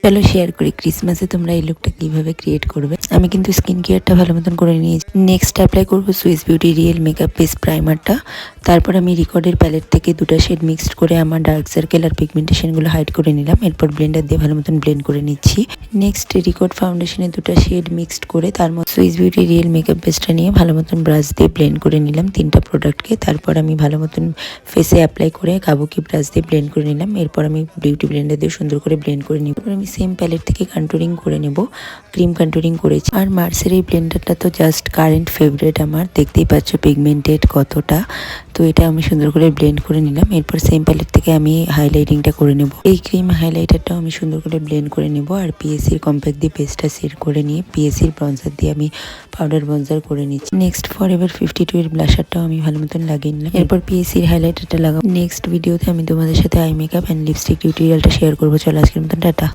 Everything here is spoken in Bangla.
চলো শেয়ার করি ক্রিসমাসে তোমরা এই লুকটা কিভাবে ক্রিয়েট করবে। আমি কিন্তু স্কিন কেয়ারটা ভালো মতন করে নিয়েছি। নেক্সট অ্যাপ্লাই করবো Swiss beauty real makeup base প্রাইমারটা। তারপর আমি রিকর্ডের প্যালেট থেকে দুটো শেড মিক্সড করে আমার ডার্ক সার্কেল আর পিগমেন্টেশনগুলো হাইড করে নিলাম। এরপর ব্লেন্ডার দিয়ে ভালো মতন ব্লেন্ড করে নিচ্ছি। নেক্সট রিকর্ড ফাউন্ডেশনে দুটো শেড মিক্সড করে তার মধ্যে সুইস বিউটি রিয়েল মেকআপ বেসটা নিয়ে ভালো মতন ব্রাশ দিয়ে ব্লেন্ড করে নিলাম তিনটা প্রোডাক্টকে। তারপর আমি ভালো মতন ফেসে অ্যাপ্লাই করে কাবুকি ব্রাশ দিয়ে ব্লেন্ড করে নিলাম। এরপর আমি বিউটি ব্লেন্ডার দিয়ে সুন্দর করে ব্লেন্ড করে নিব। আমি সেম প্যালেট থেকে কন্টুরিং করে নেব, ক্রিম কন্টুরিং করেছি। আর মার্সের এই ব্লেন্ডারটা তো জাস্ট কারেন্ট ফেভারিট আমার, দেখতেই পাচ্ছ পিগমেন্টেড কতটা। তো এটা আমি সুন্দর করে ব্লেন্ড করে নিলাম। এরপর সেম প্যালেট থেকে আমি হাইলাইটিংটা করে নেব। এই ক্রিম হাইলাইটারটাও আমি সুন্দর করে ব্লেন্ড করে নেব। আর পিএসির কম্প্যাক্ট দিয়ে পেস্টটা সেট করে নিয়ে পিএসির ব্রঞ্জার দিয়ে আমি পাউডার ব্রঞ্জার করে নিচ্ছি। নেক্সট ফরএভার 52 এর ব্লাশারটাও আমি ভালো মতন লাগিয়ে নিলাম। এরপর পিএসির হাইলাইটারটা লাগাবো। নেক্সট ভিডিওতে আমি তোমাদের সাথে আই মেকআপ অ্যান্ড লিপস্টিক টিউটোরিয়ালটা শেয়ার করবো। চলো আজকের মতন টাটা।